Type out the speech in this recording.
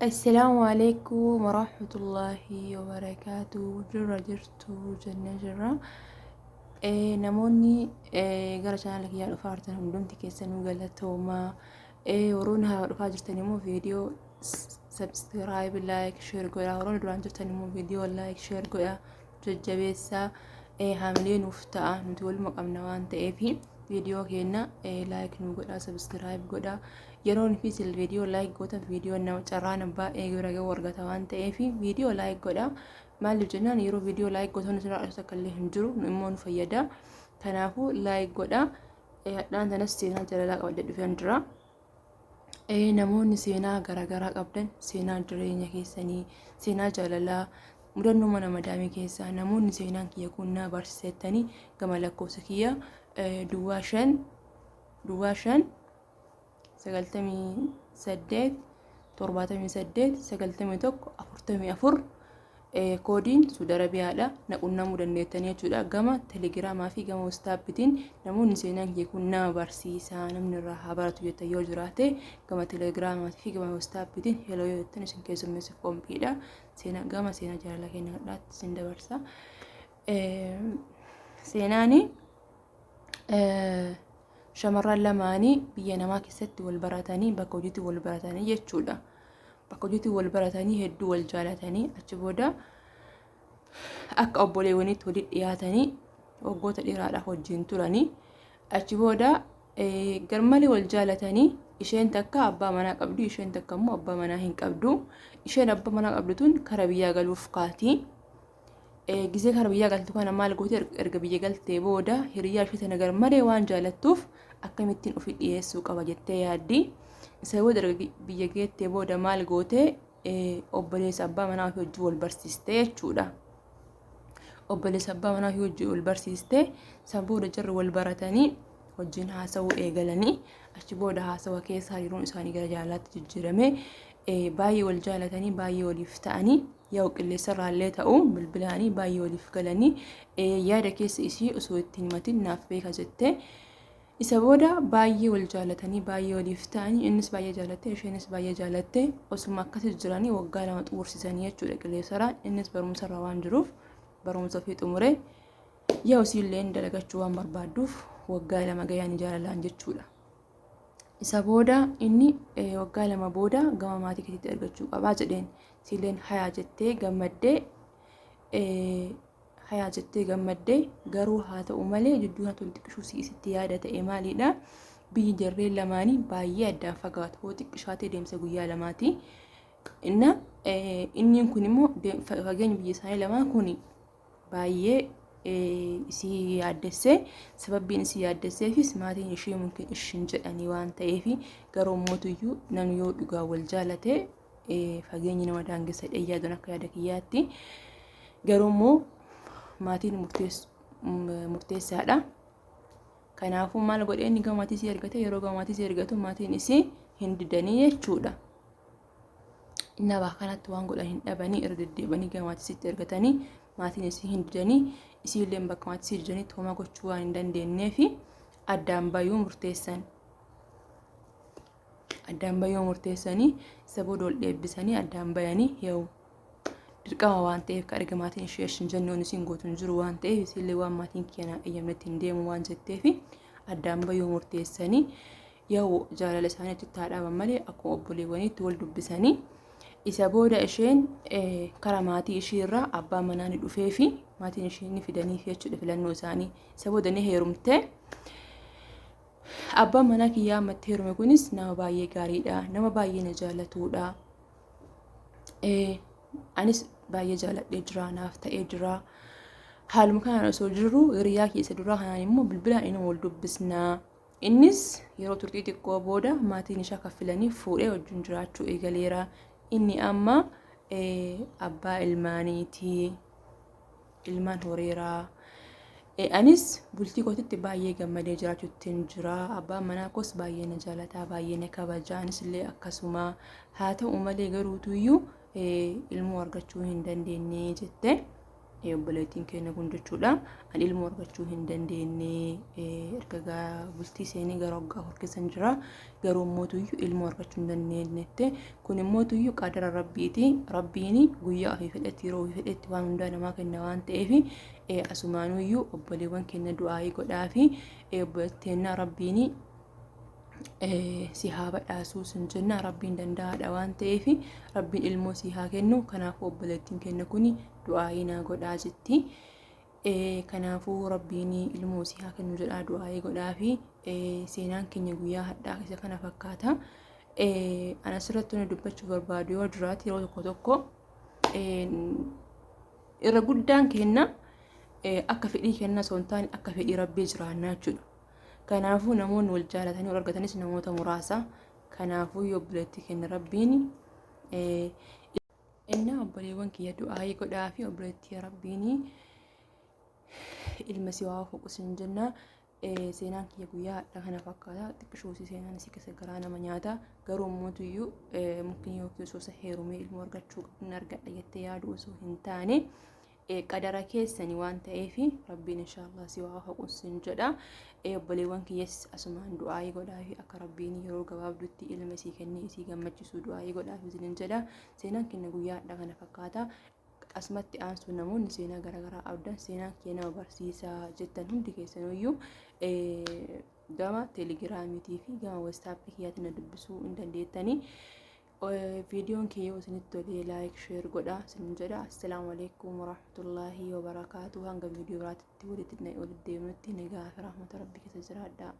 السلام عليكم ورحمة الله وبركاته. جرى جرتو جنة جرى namoonni gara chaanala kiyyaa dhufaa jirtan hundumti keessanuu galatooma. Warroonni dhufaa jirtan immoo viidiyoo subscribe like share godhaa. Warroonni duraan jirtan immoo viidiyoo like share godhaa jajjabeessaa. Haamilee nuuf ta'a nuti waluma qabna waan ta'eef viidiyoo keenya like nu godhaa subscribe godhaa. Yeroon fi sil viidiyoo like goota viidiyoo nama carraan baay'ee gara gahu argata waan ta'eef viidiyoo like godhaa. Maaliif jennaan yeroo viidiyoo like gootan sirraa dhasa kallee hin jiru nu immoo nu fayyada. Kanaafuu like godhaa. Hadhaan tanas seenaa jaalalaa qabadde dhufeen jira. Namoonni seenaa garaagaraa qabdan seenaa jireenya keessanii seenaa jaalalaa mudannoo mana madaamii keessaa namoonni seenaan kiyya kun na barsiisettanii gama lakkoofsa kiyya duwwaa 5 98 78 91 44 koodiin Saudi Arabiyaadha. Naqunnamuu dandeettanii jechuudha. Gama telegiraamaa fi gama WhatsAppitiin namoonni seenaan kiyya kun nama barsiisaa namni irraa haa baratu jettan yoo jiraate gama telegiraamaa fi gama WhatsAppitiin heloo yoo jettan isin keessummeessuuf qophiidha. Gama seenaa jaalalaa keenya gadhaatti isin dabarsa. Seenaani shamarran lamaanii biyya namaa keessatti wal baratanii bakka hojiitti wal baratanii jechuudha. Bakka hojiitti wal baratanii hedduu wal jaalatanii achi booda akka obboleewwaniitti walitti dhiyaatanii waggoota dheeraadhaaf wajjin turanii achi booda garmalee wal jaalatanii isheen takka abbaa manaa qabdu isheen takka immoo abbaa manaa hin qabdu. Isheen abbaa manaa qabdu tun kara biyyaa galuuf kaati. Gisee kara biyyaa galtu kana maal goote erga biyya galtee booda hiriyaa ishee tana garmalee waan jaalattuuf akkamittiin ofii dhiyeessuu qaba jettee yaaddi. Isa booda biyya geettee booda maal goote obboleessa abbaa manaa ofii wajjin wal barsiiste jechuudha. Obboleessa abbaa manaa ofii wajjin wal barsiiste san booda jarri wal baratanii wajjin haasawuu eegalanii achi booda haasawa keessa hariiroon isaanii gara jaalalaatti jijjiirame. Baay'ee wal jaalatanii baay'ee waliif ta'anii yaa qilleessa raallee ta'u bilbilaanii baay'ee waliif galanii yaada keessa isii osoo ittiin himatin naaf beeka jettee. Isa booda baay'ee wal jaalatanii baay'ee waliif ta'anii innis baay'ee jaalatte isheenis baay'ee jaalatte osuma akkasii jiranii waggaa 2 xumursisanii jechuudha qilleessaraan. Innis barumsa irra waan jiruuf barumsa ofii xumure yaa isiillee dalagachuu waan barbaadduuf waggaa 2 gayaan jaalalaan jechuudha. Isa booda inni waggaa 2 booda gama maatii keetiitti argachuu qabaa jedheen siileen hayaa jettee gammaddee garuu haa ta'u malee jidduu haa xiqqishuu si'itti yaada ta'e maalidha biyyi jarreen lamaanii baay'ee addaan fagaatu hoo xiqqishaatee deemsa guyyaa lamaati. Inni kun immoo fageenya biyya isaanii lamaa kun baay'ee isii yaaddessee sababbiin isii yaaddesseefis maatiin ishee mungkin ishin jedhanii waan ta'eef garuu mootuyyuu namni yoo dhugaa wal jaalate fageenyi nama daangessa yaaduun akka yaada kiyyaatti garuu immoo maatiin murteessaadha. Kanaafuu maal godhee inni gama maatii isii ergate yeroo gama maatii isii ergatu maatiin isii hin didanii jechuudha. Inni abaa kanatti waan godhan hin dhabanii irra deddeebanii gama maatii isiitti ergatanii maatiin isii hin didanii isiillee bakka maatii isii didanii tooma gochuu waan hin dandeenyeef addaan bayuu murteessan. Addaan bayuu murteessanii isa booda ol dheebbisanii addaan bayanii yoo dirqama waan ta'eef ka erga maatiin ishee hin jennoon isiin gootuun jiru waan ta'eef isiillee waan maatiin keenyaa eeyyamnetti hin deemu waan jetteef addaan bayuu murteessanii yoo jaalala isaanii achitti haadhaaban malee akkuma obboleewwaniitti wal dubbisanii. Isa booda isheen kara maatii ishiirraa abbaa manaa ni dhufee fi maatiin ishee ni fidaniif jechuudha filannoo isaanii. Isa booda ni heerumte. Abbaan manaa kiyyaa ammatti heerume kunis nama baay'ee gaariidha. Nama baay'ee na jaalatudha. Anis baay'ee jaaladhee jira naaf ta'ee jira. Haaluma kanaan osoo jirru hiriyaa keessa duraa kanaan immoo bilbilaan inni wal dubbisna. Innis yeroo turtii xiqqoo booda maatiin isaa kaffilanii fuudhee wajjin jiraachuu eegaleera. Inni amma abbaa ilmaaniiti. Ilmaan horeeraa. Anis bultii kootitti baay'ee gammadee jiraachuutti jira. Abbaan manaa koos baay'ee na jaalataa baay'ee na kabajaa. Anis illee akkasuma haa ta'u malee garuutuyyuu ilmoo argachuu hin dandeenye jette. obboleettiin keenya kun jechuudha. Ani ilmoo argachuu hin dandeenye erga bultii seenii gara waggaa horkeessan jira. Garuu mootuyyuu ilmoo argachuu hin dandeenyette. Kun mootuyyuu qadara rabbiiti. Rabbiin guyyaa ofii fedhetti yeroo ofii fedhetti waan hundaa namaa kenna waan ta'eef asumaanuyyuu obboleewwan keenya du'aayii godhaa fi obboleettiin rabbiin si haa badhaasuu sin jenna. Rabbiin danda'aadha waan ta'eef rabbiin ilmoo si haa kennu. Kanaafuu obboleettiin keenya kun du'aayii naa godhaa jetti. Kanaafuu rabbiin ilmoo si haa kennu jedhaa du'aayii godhaa fi seenaan keenya guyyaa hadhaa isa kana fakkaata. Ana asirratti nu dubbachuu barbaadu yoo jiraate yeroo tokko tokko irra guddaan keenya akka fedhii kenna osoo hin taane akka fedhii rabbii jiraannaa jechuudha. Kanaafuu namoonni wal jaalatanii wal argatanis namoota muraasa. Kanaafuu obboleettii keenya rabbiin inna obboleewwan kiyya du'aayii godhaa fi obboleettii rabbiin ilma si waa foqusin jenna. Seenaan kiyya guyyaa hadhaa kana fakkaata. Xiqqishoosii seenaan si keessa garaa nama nyaata. Garuu mootuyyuu mukni yookiin osoo heerumee ilmoo argachuu hin argadha jettee yaadu osoo hin taane qadara keessanii waan ta'eef rabbiin inshaallah si waa foqusin jedha. Obboleewwan kiyyas asumaan du'aayii godhaa fi akka rabbiin yeroo gabaabduutti ilma isii kennee isii gammachiisuu du'aayii godhaa fi isiniin jedha. Seenaan keenya guyyaa hadhaa kana fakkaata. Asumatti aansu namoonni seenaa garaagaraa abdan seenaan keenya nama barsiisaa jettan hundi keessanuyyuu gama teelegiraamiitii fi gama waastaappii kiyyaatiin na dubbisuu hin dandeettanii. Viidiyoon kee yoo isinitti tolee laayik sheer godhaa isiniin jedha. Assalaamu alaikum warahmatullaahi wabarakaatuh. Hanga viidiyoo biraatti walitti deemnutti nagaa fi rahmata rabbii keessa jiraadhaa.